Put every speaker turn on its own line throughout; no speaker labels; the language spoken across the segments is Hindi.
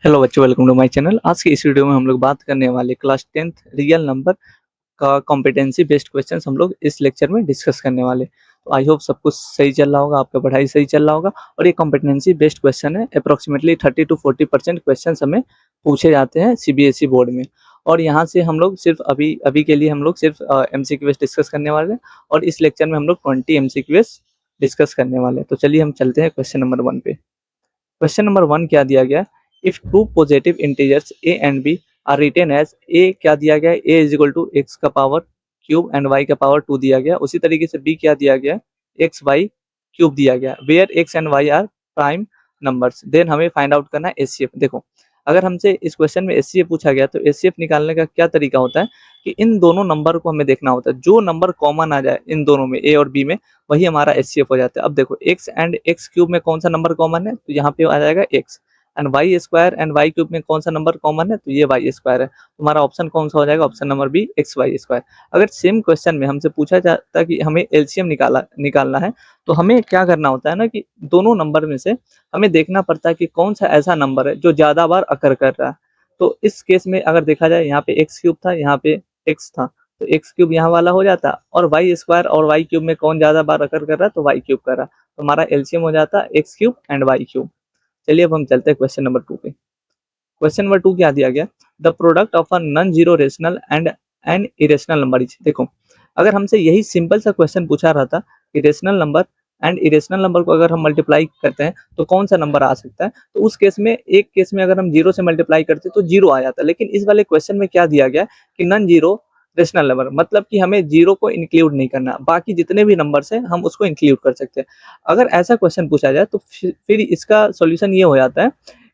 हेलो बच्चों, वेलकम टू माय चैनल। आज की इस वीडियो में हम लोग बात करने वाले क्लास 10th रियल नंबर का कॉम्पिटेंसी बेस्ड क्वेश्चंस हम लोग इस लेक्चर में डिस्कस करने वाले। तो आई होप सब कुछ सही चल रहा होगा, आपका पढ़ाई सही चल रहा होगा। और ये कॉम्पिटेंसी बेस्ड क्वेश्चन है। अप्रोक्सीमेटली 30 to 40% क्वेश्चन हमें पूछे जाते हैं सीबीएसई बोर्ड में। और यहाँ से हम लोग सिर्फ अभी अभी के लिए हम लोग सिर्फ एमसीक्यूएस डिस्कस करने वाले हैं। और इस लेक्चर में हम लोग 20 एमसीक्यूएस डिस्कस करने वाले हैं। तो चलिए हम चलते हैं क्वेश्चन नंबर 1 पे। क्वेश्चन नंबर 1 क्या दिया गया? If two positive integers a and b are written as a, क्या दिया गया? a is equal to x का पावर क्यूब एंड y का पावर 2 दिया गया। उसी तरीके से b क्या दिया गया? एक्स वाई क्यूब दिया गया। Where x and y are prime numbers, then हमें फाइंड आउट करना है एचसीएफ। देखो, अगर हमसे इस क्वेश्चन में एचसीएफ पूछा गया तो एचसीएफ निकालने का क्या तरीका होता है कि इन दोनों नंबर को हमें देखना होता है। जो नंबर कॉमन आ जाए इन दोनों में, a और b में, वही हमारा एचसीएफ हो जाता है। अब देखो, एक्स एंड एक्स क्यूब में कौन सा नंबर कॉमन है? तो यहाँ पे आ जाएगा x. And y square and y cube में कौन सा नंबर कॉमन है? तो ये वाई स्क्वायर है। तुम्हारा ऑप्शन कौन सा हो जाएगा? Option number B, x y square. अगर सेम क्वेश्चन में हमसे पूछा जाता कि हमें एलसीएम निकालना है, तो हमें क्या करना होता है ना कि दोनों नंबर में से हमें देखना पड़ता है कि कौन सा ऐसा नंबर है जो ज्यादा बार अकर कर रहा है। तो इस केस में अगर देखा जाए, यहाँ पे एक्स क्यूब था, यहाँ पे एक्स था, तो एक्स क्यूब यहाँ वाला हो जाता। और वाई स्क्वायर और वाई क्यूब में कौन ज्यादा बार अकर कर रहा है? तो वाई क्यूब कर रहा है। तो हमारा एलसीएम हो जाता x cube and y cube. चलिए अब हम चलते हैं क्वेश्चन नंबर 2 पे। क्वेश्चन नंबर 2 क्या दिया गया? The product of a non zero rational and N irrational number is. देखो, अगर हमसे यही सिंपल सा क्वेश्चन पूछा रहा था कि rational number and irrational number को अगर हम मल्टीप्लाई करते हैं तो कौन सा नंबर आ सकता है, तो उस केस में, एक केस में अगर हम जीरो से मल्टीप्लाई करते तो जीरो आ जाता। लेकिन इस वाले क्वेश्चन में क्या दिया गया कि नॉन जीरो रेशनल नंबर, मतलब कि हमें जीरो को इंक्लूड नहीं करना, बाकी जितने भी नंबर्स हैं हम उसको इंक्लूड कर सकते हैं। अगर ऐसा क्वेश्चन पूछा जाए तो फिर इसका सॉल्यूशन ये हो जाता है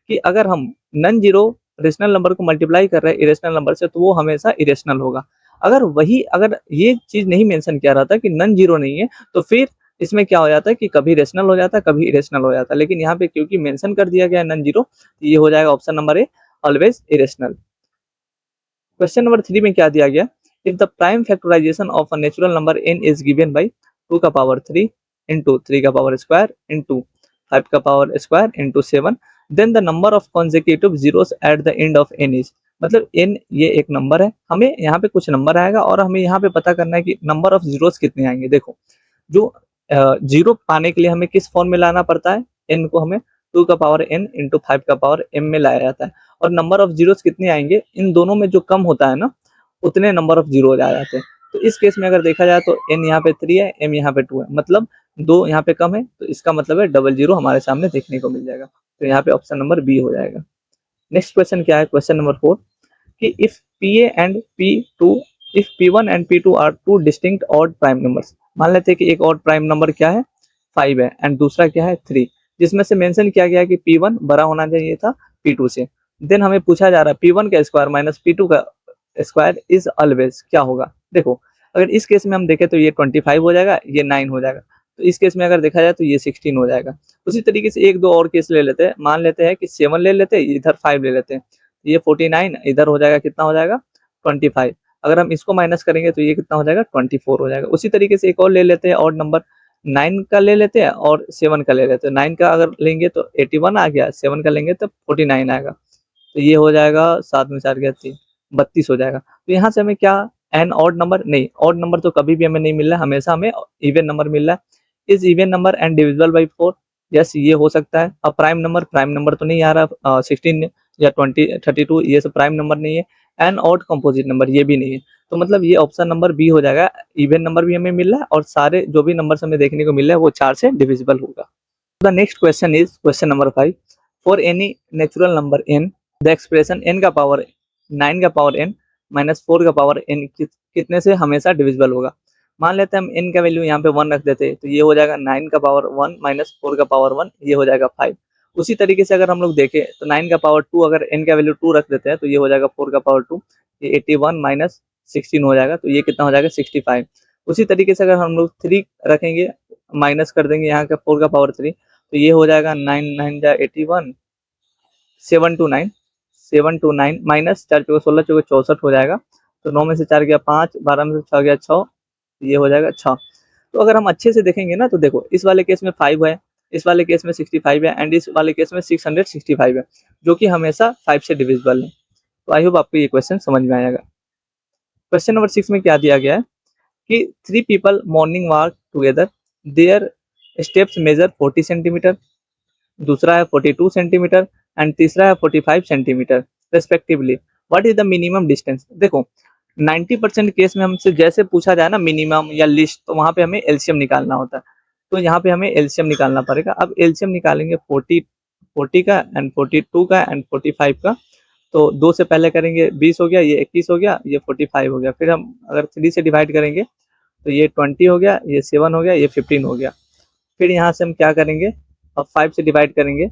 कि अगर हम नॉन जीरो रेशनल नंबर को मल्टीप्लाई कर रहे हैं इरेशनल नंबर से, तो वो हमेशा इरेशनल होगा। अगर ये चीज नहीं मेंशन किया रहा था कि नॉन जीरो नहीं है, तो फिर इसमें क्या हो जाता है कि कभी रेशनल हो जाता है, कभी इरेशनल हो जाता है। लेकिन यहाँ पे क्योंकि मेंशन कर दिया गया है नॉन जीरो, तो ये हो जाएगा option number A, always irrational. Question number 3 में क्या दिया गया? If the prime factorization of a natural number n is given by 2 का पावर 3 इंटू 3 का पावर स्क्वायर इंटू 5 का power square into 7, then the number of consecutive zeros at the end of n is. मतलब n ये एक नंबर है, हमें यहाँ पे कुछ नंबर आएगा और हमें यहाँ पे पता करना है कि नंबर ऑफ जीरोस कितने आएंगे। देखो, जो जीरो पाने के लिए हमें किस फॉर्म में लाना पड़ता है? n को हमें 2 का पावर n इंटू 5 का पावर m में लाया जाता है। और नंबर ऑफ जीरोस कितने आएंगे? इन दोनों में जो कम होता है ना, उतने नंबर ऑफ जीरो आ जाते हैं। तो इस केस में अगर देखा जाए तो n यहाँ पे 3 है, m यहाँ पे 2 है, मतलब दो यहाँ पे कम है, तो इसका मतलब है डबल जीरो हमारे सामने देखने को मिल जाएगा। तो यहाँ पे ऑप्शन नंबर बी हो जाएगा। नेक्स्ट क्वेश्चन क्या है? क्वेश्चन नंबर 4 कि if P A and P two if P1 and P2 are two distinct odd prime numbers. मान लेते हैं कि एक ऑड प्राइम नंबर क्या है? 5 है, एंड दूसरा क्या है? 3, जिसमें से मेंशन किया गया है कि P1 बड़ा होना चाहिए था P2 से। देन हमें पूछा जा रहा है P1 का स्क्वायर माइनस P2 का स्क्वायर इज ऑलवेज क्या होगा? देखो, अगर इस केस में हम देखें तो ये 25 हो जाएगा, ये 9 हो जाएगा। तो इस केस में अगर देखा जाए तो ये 16 हो जाएगा। उसी तरीके से एक दो और केस ले लेते हैं। मान लेते हैं कि 7 ले लेते हैं, इधर 5 ले लेते हैं, ये 49, इधर हो जाएगा, कितना हो जाएगा? 25। अगर हम इसको माइनस करेंगे तो ये कितना हो जाएगा? 24 हो जाएगा। उसी तरीके से एक और ले लेते हैं, ऑड नंबर 9 का ले लेते हैं और 7 का ले लेते हैं। 9 का अगर लेंगे तो 81 आ गया, 7 का लेंगे तो 49 आएगा। तो ये हो जाएगा 7 में 4 गया 3, 32 हो जाएगा। तो यहाँ से हमें क्या? एन ऑड नंबर नहीं, ऑड नंबर तो कभी भी हमें नहीं मिल रहा है, हमेशा हमें इवन नंबर मिल रहा है। Is even number and divisible by 4? Yes, ये हो सकता है। अब प्राइम नंबर तो नहीं आ रहा, 16 या 20 32 ये सब प्राइम नंबर नहीं है। एन ऑड कंपोजिट नंबर ये भी नहीं है। तो मतलब ये ऑप्शन नंबर बी हो जाएगा। इवन नंबर भी हमें मिल रहा है और सारे जो भी नंबर हमें देखने को मिल रहा है वो 4 से डिविजिबल होगा। The next question is question number 5। For any natural number n, the expression n का पावर 9 का पावर n माइनस 4 का पावर n कितने से हमेशा डिविजिबल होगा? मान लेते हैं हम n का वैल्यू यहाँ पे 1 रख देते हैं, तो ये हो जाएगा 9 का पावर 1 माइनस 4 का पावर 1, ये हो जाएगा 5। उसी तरीके से अगर हम लोग देखें तो 9 का पावर 2, अगर n का वैल्यू 2 रख देते हैं तो ये हो जाएगा 4 का पावर 2, ये 81 माइनस 16 हो जाएगा, तो ये कितना हो जाएगा? 65। उसी तरीके से अगर हम लोग 3 रखेंगे, माइनस कर देंगे यहाँ का 4 का पावर 3, तो ये हो जाएगा 9 9 जा 81, 729, 729 माइनस 4 चौके 16 चौके 64 हो जाएगा। तो 9 में से 4 गया 5, 12 में से 6 गया 6, ये हो जाएगा 6। तो अगर हम अच्छे से देखेंगे ना, तो देखो इस वाले केस में 5 है, इस वाले केस में 65 है एंड इस वाले केस में 665 है, जो कि हमेशा 5 से डिविजिबल है। तो आई होप आपको ये क्वेश्चन समझ में आएगा। क्वेश्चन नंबर 6 में क्या दिया गया है कि 3 people morning walk together, their steps measure 40 centimetre, दूसरा है 42 सेंटीमीटर एंड तीसरा है 45 centimetre respectively. What is the minimum distance? देखो 90% केस में हमसे जैसे पूछा जाए ना मिनिमम या लिस्ट, तो वहां पे हमें एलसीएम निकालना होता है। तो यहाँ पे हमें एलसीएम निकालना पड़ेगा। अब एलसीएम निकालेंगे 40 का एंड 42 का एंड 45 का। तो 2 से पहले करेंगे 20 हो गया, ये 21 हो गया, ये 45 हो गया। फिर हम अगर 3 से डिवाइड करेंगे तो ये 20 हो गया, ये 7 हो गया, ये 15 हो गया। फिर यहाँ से हम क्या करेंगे, अब 5 से डिवाइड करेंगे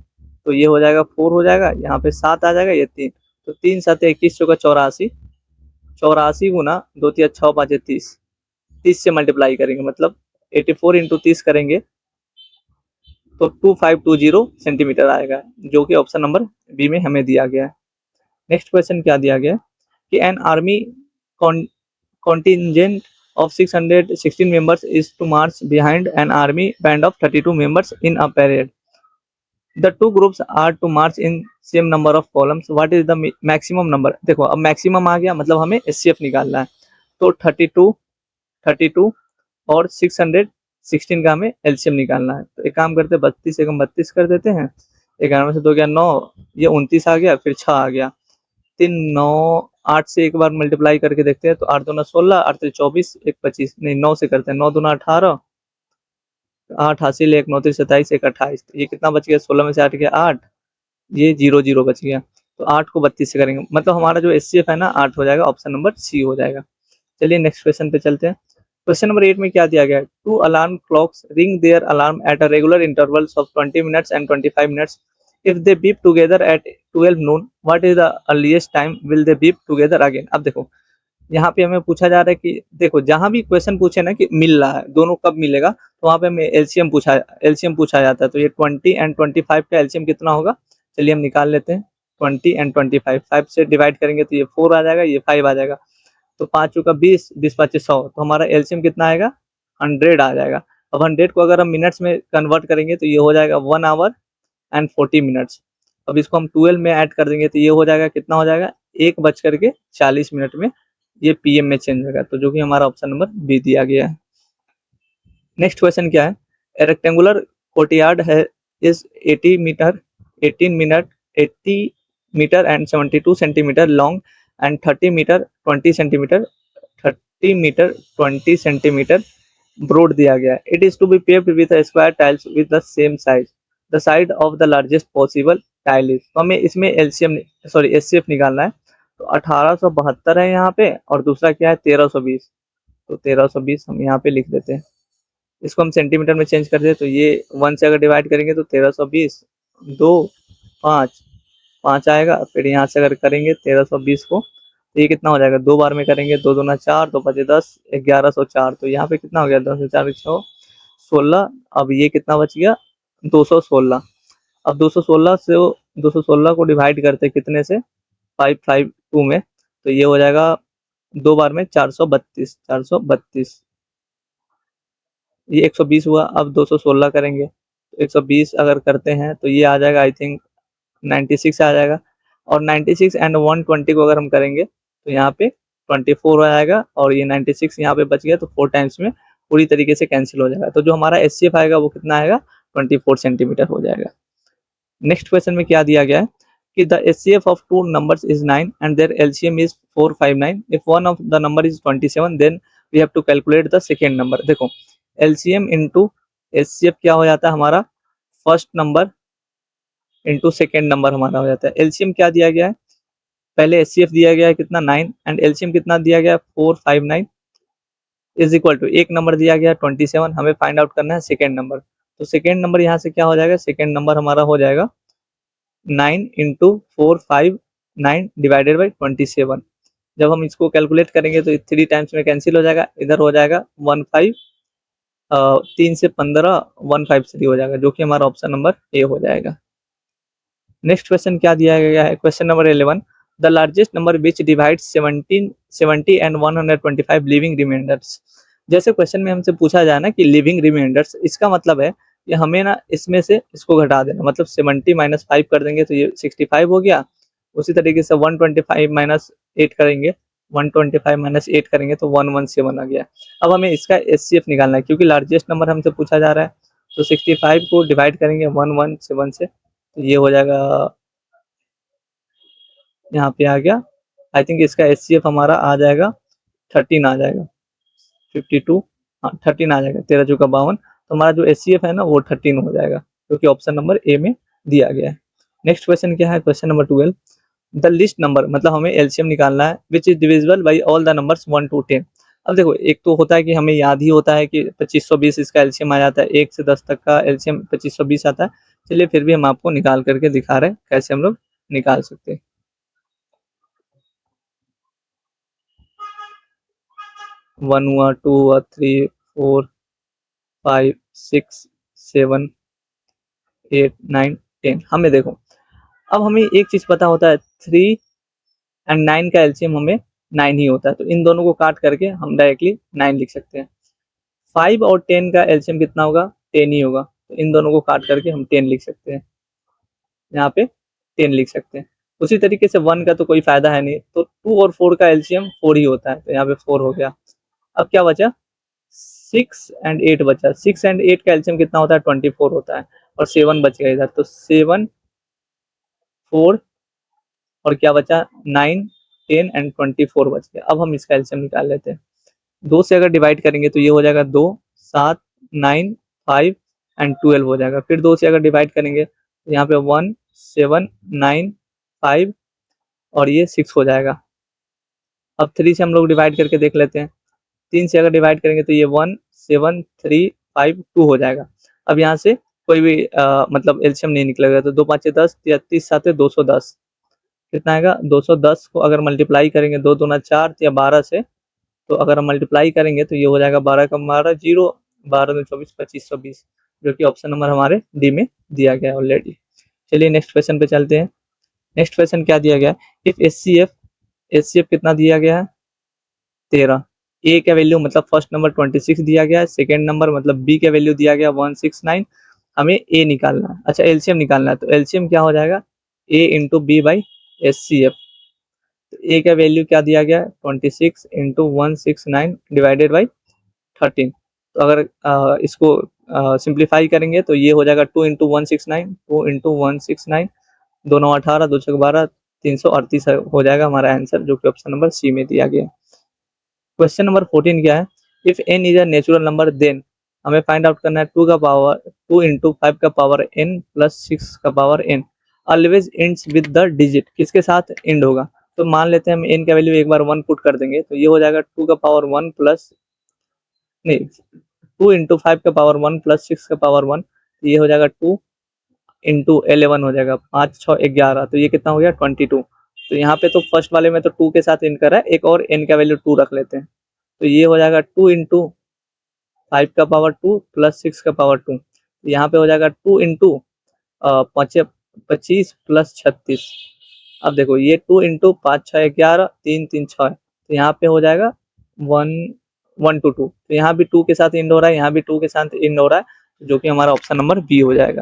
तो ये हो जाएगा 4 हो जाएगा, यहाँ पे 7 आ जाएगा, ये 3। तो 3 7 21 चौका 84, 84 गुना 2 3 6 5 30, 30 से मल्टीप्लाई करेंगे मतलब 84 इंटू 30 करेंगे तो 2520 सेंटीमीटर आएगा, जो कि ऑप्शन नंबर बी में हमें दिया गया है। नेक्स्ट क्वेश्चन क्या दिया गया है कि an army contingent of 616 members is to march behind an army band of 32 members in a parade. The two groups are to march in same number of columns. What is the maximum number? देखो अब मैक्सिमम आ गया, मतलब हमें एचसीएफ निकालना है। तो 32 और 616 का हमें एलसीएम निकालना है। तो एक काम करते हैं, 32 एकम 32 कर देते हैं, 11 में से 2 गया 9, ये 29 आ गया, फिर 6 आ गया, 3 9 8 से एक बार मल्टीप्लाई करके देखते हैं तो 8 दूना 16, 8 से 24, 1 25, नहीं 9 से करते हैं, 9 दूना 18, 8 हासिल, 1 9 27, 1 28, ये कितना बच गया, 16 में से 8 गया 8, ये 0 0 बच गया। तो 8 को 32 से करेंगे, मतलब हमारा जो एचसीएफ है ना 8 हो जाएगा, ऑप्शन नंबर सी हो जाएगा। चलिए नेक्स्ट क्वेश्चन पे चलते हैं। क्वेश्चन नंबर 8 में क्या दिया गया है, 2 alarm clocks ring their alarm at a regular intervals of 20 minutes and 25 minutes. If they beep together at 12 noon, what is the earliest time will they beep together again? अब देखो यहाँ पे हमें पूछा जा रहा है कि देखो जहां भी क्वेश्चन पूछे ना कि मिल रहा है, दोनों कब मिलेगा, तो वहां पे हमें एलसीएम पूछा जाता है। तो ये 20 एंड 25 का एलसीएम कितना होगा, चलिए हम निकाल लेते हैं। 20 एंड 25, 5 से डिवाइड करेंगे तो ये 4 आ जाएगा, ये 5 आ जाएगा। तो 5 चौका 20, 20 5 100, तो हमारा एलसीएम कितना आएगा, 100 आ जाएगा। अब 100 को अगर हम मिनट्स में कन्वर्ट करेंगे तो ये हो जाएगा 1 आवर एंड 40 मिनट्स। अब इसको हम 12 में ऐड कर देंगे तो ये हो जाएगा, कितना हो जाएगा, 1:40 में ये पीएम में चेंज होगा, तो जो कि हमारा ऑप्शन नंबर बी दिया गया है। नेक्स्ट क्वेश्चन क्या है, ए रेक्टेंगुलर कोर्टयार्ड है is 80 metre 80 metre and 72 centimetre long and 30 metre 20 centimetre broad दिया गया है। It is to be paved with square tiles with the same size, the side of the largest possible tile is. तो हमें इसमें एचसीएफ निकालना है। तो 1872 है यहाँ पे, और दूसरा क्या है 1320। तो 1320 हम यहाँ पे लिख देते हैं। इसको हम सेंटीमीटर में चेंज कर दे तो ये 1 से अगर डिवाइड करेंगे तो 1320, 2 5 5 आएगा। फिर यहाँ से अगर करेंगे 1320 को तो ये कितना हो जाएगा, 2 बार में करेंगे, 2 दूना 4, 2 5 10, 1104। तो यहाँ पे कितना हो गया, 10 4 6 16। अब ये कितना बच गया, 216। अब 216 को डिवाइड करते कितने से, 552 में, तो ये हो जाएगा 2 बार में 432, ये 120 हुआ। अब 216 करेंगे तो 120 अगर करते हैं तो ये आ जाएगा आई थिंक 96 आ जाएगा। और 96 एंड 120 को अगर हम करेंगे तो यहाँ पे 24 आ जाएगा, और ये 96 यहाँ पे बच गया, तो 4 टाइम्स में पूरी तरीके से कैंसिल हो जाएगा। तो जो हमारा एचसीएफ आएगा वो कितना आएगा, 24 सेंटीमीटर हो जाएगा। नेक्स्ट क्वेश्चन में क्या दिया गया है कि the HCF of two numbers is 9 and their LCM is 459। If one of the number is 27 then we have to calculate the second number. देखो एलसीएम इंटू एचसीएफ क्या हो जाता है हमारा, first number into second number हमारा हो जाता है। एलसीएम क्या दिया गया है, पहले एचसीएफ दिया गया है कितना 9 एंड एलसीएम कितना दिया गया है 459 इज इक्वल टू एक नंबर दिया गया 27, हमें फाइंड आउट करना है सेकेंड नंबर। तो सेकेंड नंबर यहाँ से क्या हो जाएगा, सेकेंड नंबर हमारा हो जाएगा 9 इंटू 459 डिवाइडेड बाई 27। जब हम इसको कैलकुलेट करेंगे तो 3 टाइम्स में कैंसिल हो जाएगा, इधर हो जाएगा 15 3 से 15 153 हो जाएगा, जो कि हमारा ऑप्शन नंबर ए हो जाएगा। नेक्स्ट क्वेश्चन क्या दिया गया है, question number 11, the largest number which divide 70 and 125 leaving remainders. जैसे क्वेश्चन में हमसे पूछा जाए ना कि लिविंग रिमाइंडर्स, इसका मतलब है कि हमें ना इसमें से इसको घटा देना, मतलब 70 माइनस 5 कर देंगे तो ये 65 हो गया। उसी तरीके से 125 माइनस 8 करेंगे, 125 माइनस 8 करेंगे तो 117 आ गया। अब हमें इसका एचसीएफ निकालना है क्योंकि लार्जेस्ट नंबर हमसे पूछा जा रहा है। तो 65 को डिवाइड करेंगे 117 से, तो ये हो जाएगा, यहाँ पे आ गया। आई थिंक इसका एचसीएफ हमारा आ जाएगा 13 आ जाएगा, 52, हाँ 13 आ जाएगा, 13 चौका 52। तो हमारा जो एचसीएफ है ना वो 13 हो जाएगा, क्योंकि ऑप्शन नंबर ए में दिया गया है। नेक्स्ट क्वेश्चन क्या है, question number 12। The list number, मतलब हमें एलसीएम निकालना है, which is divisible by all the numbers 1 to 10। अब देखो, एक तो होता है कि हमें याद ही होता है कि 2520 इसका एलसीएम आ जाता है, 1 से 10 तक का एलसीएम 2520 आता है। चलिए फिर भी हम आपको निकाल करके दिखा रहे हैं कैसे हम लोग निकाल सकते हैं। 1 हुआ, 2 हुआ, 3, 4, 5, 6, 7, 8, 9, 10। हमें देखो, अब हमें एक चीज पता होता है, 3 एंड 9 का एलसीएम हमें 9 ही होता है, तो इन दोनों को काट करके हम डायरेक्टली 9 लिख सकते हैं। 5 और 10 का एलसीएम कितना होगा, 10 ही होगा, तो इन दोनों को काट करके हम 10 लिख सकते हैं, यहाँ पे 10 लिख सकते हैं। उसी तरीके से 1 का तो कोई फायदा है नहीं, तो 2 और 4 का एलसीएम 4 ही होता है, तो यहाँ पे 4 हो गया। अब क्या बचा, 6 एंड 8 बचा। 6 एंड 8 का एलसीएम कितना होता है, 24 होता है, और 7 बच गया इधर, तो 7, 4 और क्या बचा, 9, 10 एंड 24 बच गया। अब हम इसका एलसीएम निकाल लेते हैं। 2 से अगर डिवाइड करेंगे तो ये हो जाएगा 2, 7, 9, 5 एंड 12 हो जाएगा। फिर 2 से अगर डिवाइड करेंगे तो यहाँ पे 1, 7, 9, 5 और ये 6 हो जाएगा। अब 3 से हम लोग डिवाइड करके देख लेते हैं। 3 से अगर डिवाइड करेंगे तो ये 1, 7, 3, 5, 2 हो जाएगा। अब यहाँ से कोई भी मतलब एलसीएम नहीं निकलेगा, तो 2 5 10, 33 7 210, कितना आएगा, 210 को अगर मल्टीप्लाई करेंगे 2 दूना 4 या 12 से, तो अगर हम मल्टीप्लाई करेंगे तो ये हो जाएगा 12 का 12 जीरो, 12 में 24, 2520, जो कि ऑप्शन नंबर हमारे डी में दिया गया है ऑलरेडी। चलिए नेक्स्ट क्वेश्चन पे चलते हैं। नेक्स्ट क्वेश्चन क्या दिया गया है, इफ एचसीएफ कितना दिया गया है, 13। ए का वैल्यू मतलब फर्स्ट नंबर 26 दिया गया है, सेकेंड नंबर मतलब बी का वैल्यू दिया गया 169। हमें ए निकालना है, अच्छा एलसीएम निकालना है, तो एलसीएम क्या हो जाएगा, ए इंटू बी बाई एचसीएफ। तो ए का वैल्यू क्या दिया गया है, 26 इंटू 169 डिवाइडेड बाई 13। तो अगर इसको सिंप्लीफाई करेंगे तो ये हो जाएगा 2 इंटू 169, 2 इंटू 169, 2 9 18, 2 6 12, 338 हो जाएगा हमारा आंसर, जो कि ऑप्शन नंबर सी में दिया गया। क्वेश्चन नंबर 14 क्या है, if n is a natural number then, हमें फाइंड आउट करना है 2 का पावर 2 इंटू 5 का पावर n प्लस 6 का power n always ends with the digit, किसके साथ एंड होगा। तो मान लेते हैं हम n का वैल्यू एक बार 1 पुट कर देंगे, तो ये हो जाएगा 2 का पावर 1 प्लस, नहीं 2 इंटू 5 का पावर 1 प्लस 6 का पावर 1, तो ये हो जाएगा 2 इंटू 11 हो जाएगा, 5 6 11, तो ये कितना हो गया 22। तो यहाँ पे तो फर्स्ट वाले में तो 2 के साथ एंड कर रहा है, एक और n का वैल्यू 2 रख लेते हैं, तो ये हो जाएगा 2 इंटू 5 का पावर 2 प्लस 6 का पावर 2, यहाँ पे हो जाएगा 2 इंटू 25 प्लस 36। अब देखो ये 2 इंटू 5 6 11, 3 3 6, तो यहाँ पे हो जाएगा 1 1 to 2, तो यहाँ भी 2 के साथ एंड हो रहा है, यहाँ भी 2 के साथ एंड हो रहा है, जो कि हमारा ऑप्शन नंबर बी हो जाएगा।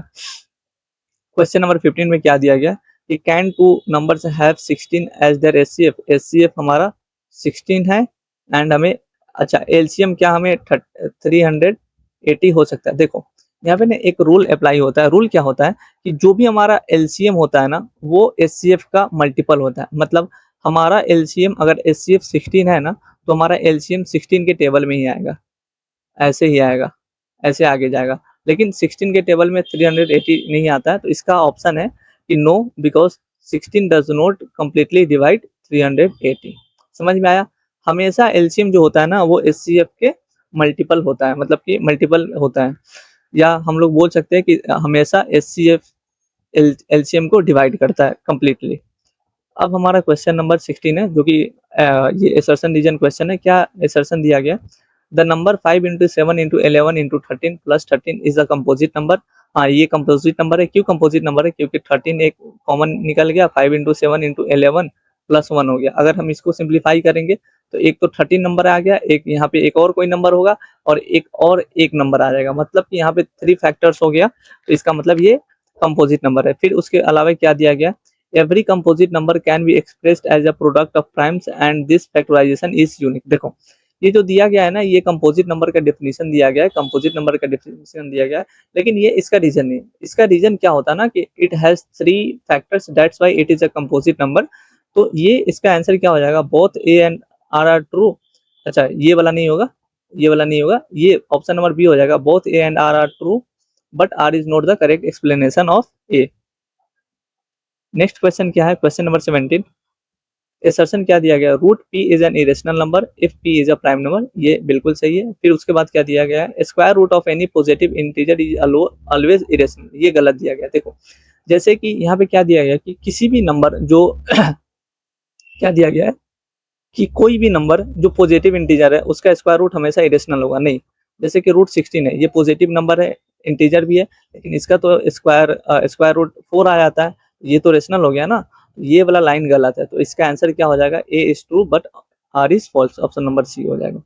क्वेश्चन नंबर 15 में क्या दिया गया कि can two numbers have 16 as their HCF, HCF हमारा 16 है, एंड हमें, अच्छा एलसीएम क्या हमें 380 हो सकता है। देखो यहाँ पे ना एक रूल अप्लाई होता है, रूल क्या होता है कि जो भी हमारा एलसीएम होता है ना वो एचसीएफ का मल्टीपल होता है, मतलब हमारा एलसीएम अगर एचसीएफ 16 है ना, तो हमारा एलसीएम 16 के टेबल में ही आएगा, ऐसे ही आएगा, ऐसे आगे जाएगा। लेकिन 16 के टेबल में 380 नहीं आता है, तो इसका ऑप्शन है कि no, because 16 does not completely divide 380। समझ में आया, हमेशा एलसीएम जो होता है ना वो एचसीएफ के मल्टीपल होता है, मतलब कि मल्टीपल होता है, या हम लोग बोल सकते हैं कि हमेशा एचसीएफ एलसीएम को डिवाइड करता है कंप्लीटली। अब हमारा क्वेश्चन नंबर 16 है, जो कि ये एसर्शन रीजन क्वेश्चन है। क्या एसर्शन दिया गया, the number 5 into 7 into 11 into 13 plus 13 is a composite number. हाँ ये कंपोजिट नंबर है, क्यों कंपोजिट नंबर है, क्योंकि 13 एक कॉमन निकल गया, 5 इंटू 7 इंटू 11 प्लस 1 हो गया। अगर हम इसको सिंप्लीफाई करेंगे तो एक तो 13 नंबर आ गया, एक यहाँ पे एक और कोई नंबर होगा और एक नंबर आ जाएगा, मतलब कि यहाँ पे 3 फैक्टर्स हो गया। तो इसका मतलब ये कंपोजिट नंबर है। फिर उसके अलावा क्या दिया गया, every composite number can be expressed as a product of primes and this factorization is unique. देखो ये जो दिया गया है ना, ये कंपोजिट नंबर का डेफिनेशन दिया गया है, कंपोजिट नंबर का डेफिनेशन दिया गया है, लेकिन ये इसका रीजन नहीं है। इसका रीजन क्या होता है ना कि it has 3 factors, that's why it is a composite number. तो ये इसका आंसर क्या हो जाएगा, both A and R are true. अच्छा ये वाला नहीं होगा, ये वाला नहीं होगा, ये ऑप्शन नंबर बी हो जाएगा, both A and R are true but R is not the correct explanation of A. Next question क्या है, क्वेश्चन नंबर 17। असर्शन क्या दिया गया, root P is an irrational number if P is a prime number, ये बिल्कुल सही है। फिर उसके बाद क्या दिया गया है, square root of any positive integer is always irrational, ये गलत दिया गया। देखो जैसे कि यहाँ पे क्या दिया गया कि किसी भी नंबर जो क्या दिया गया है कि कोई भी नंबर जो पॉजिटिव इंटीजर है उसका स्क्वायर रूट हमेशा इरेशनल होगा, नहीं। जैसे कि रूट 16 है, ये पॉजिटिव नंबर है, इंटीजर भी है, लेकिन इसका तो स्क्वायर रूट 4 आ जाता है, ये तो रेशनल हो गया ना। ये वाला लाइन गलत है, तो इसका आंसर क्या हो जाएगा, A is true but R is false, option number C हो जाएगा।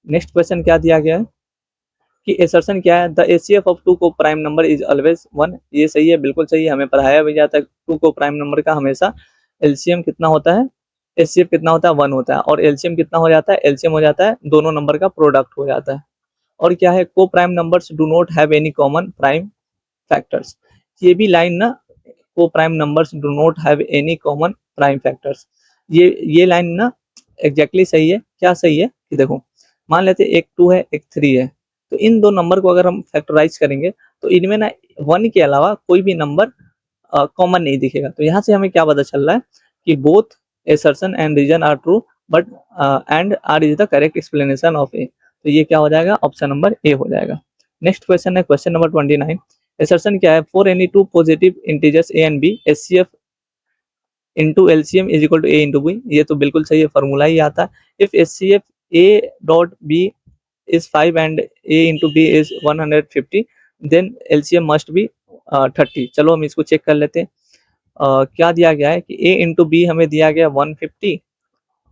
नेक्स्ट क्वेश्चन क्या दिया गया है कि एसर्शन क्या है, द एचसीएफ ऑफ टू को प्राइम नंबर इज ऑलवेज 1, ये सही है, बिल्कुल सही है, हमें पढ़ाया भी जाता है टू को प्राइम नंबर का हमेशा एलसीएम कितना होता है, एचसीएफ कितना होता है 1 होता है, और एलसीएम कितना हो जाता है, एलसीएम हो जाता है दोनों नंबर का प्रोडक्ट हो जाता है। और क्या है, को prime numbers do not have any common prime factors, ये भी लाइन ना, को prime numbers do not have any common prime factors, ये लाइन ना एग्जैक्टली सही है। क्या सही है कि देखो मान लेते एक 2 है एक 3 है, तो इन दो नंबर को अगर हम फैक्टराइज करेंगे तो इनमें ना 1 के अलावा कोई भी नंबर कॉमन नहीं दिखेगा। तो यहाँ से हमें क्या पता चल रहा है कि both assertion and reason are true but and R is the correct explanation of A, तो ये क्या हो जाएगा, ऑप्शन नंबर ए हो जाएगा। नेक्स्ट क्वेश्चन है क्वेश्चन नंबर 29। assertion क्या है, for any two positive integers A and B HCF into LCM is equal to A into B, ये तो बिल्कुल सही है, फॉर्मूला ही आता है। If HCF A dot B is 5 and a into b is 150 then LCM must be 30। चलो हम इसको चेक कर लेते हैं। क्या दिया गया है कि a into b हमें दिया गया 150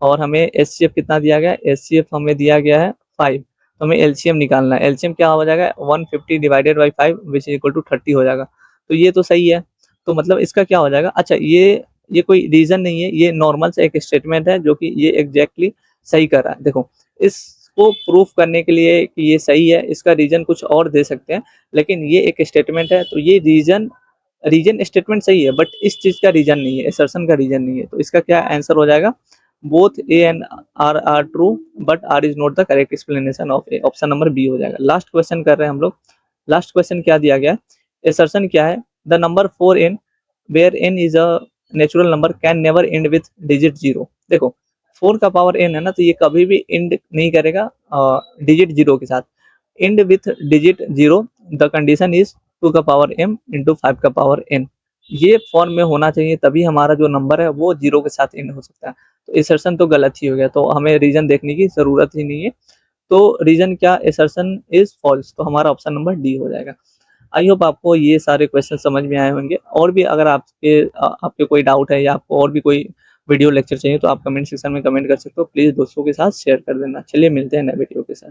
और हमें एचसीएफ कितना दिया गया, एचसीएफ हमें दिया गया है 5, तो हमें एलसीएम निकालना है। एलसीएम क्या हो जाएगा, 150 divided by 5 which is equal to 30 हो जाएगा। तो ये तो सही है, तो मतलब इसका क्या हो जाएगा, अच्छा ये कोई रीजन नहीं है, ये नॉर्मल से एक स्टेटमेंट है जो कि ये एग्जैक्टली सही कर रहा है। देखो इसको प्रूफ करने के लिए कि ये सही है, इसका रीजन कुछ और दे सकते हैं, लेकिन ये एक स्टेटमेंट है तो ये रीजन रीजन स्टेटमेंट सही है बट इस चीज का रीजन नहीं है, असर्शन का रीजन नहीं है। तो इसका क्या आंसर हो जाएगा, both A and R are true but R is not the correct explanation of A, option number B हो जाएगा। लास्ट क्वेश्चन कर रहे हैं हम लोग। लास्ट क्वेश्चन क्या दिया गया है, असर्शन क्या है, the number 4n where n is a natural number can never end with digit 0। देखो 4 का पावर n है ना, तो ये कभी भी एंड नहीं करेगा डिजिट 0 के साथ, and with digit 0, the condition is 2 का पावर m इंटू 5 का पावर n, ये फॉर्म में होना चाहिए, तभी हमारा जो नंबर है वो 0 के साथ एंड हो सकता है। तो असर्शन तो गलत ही हो गया, तो हमें रीजन देखने की जरूरत ही नहीं है। तो रीजन क्या, असर्शन इज फॉल्स, तो हमारा ऑप्शन नंबर डी हो जाएगा। आई होप आपको ये सारे क्वेश्चन समझ में आए होंगे। और भी अगर आपके कोई डाउट है या आपको और भी कोई वीडियो लेक्चर चाहिए तो आप कमेंट सेक्शन में कमेंट कर सकते हो, प्लीज दोस्तों के साथ शेयर कर देना। चलिए मिलते हैं नए वीडियो के साथ।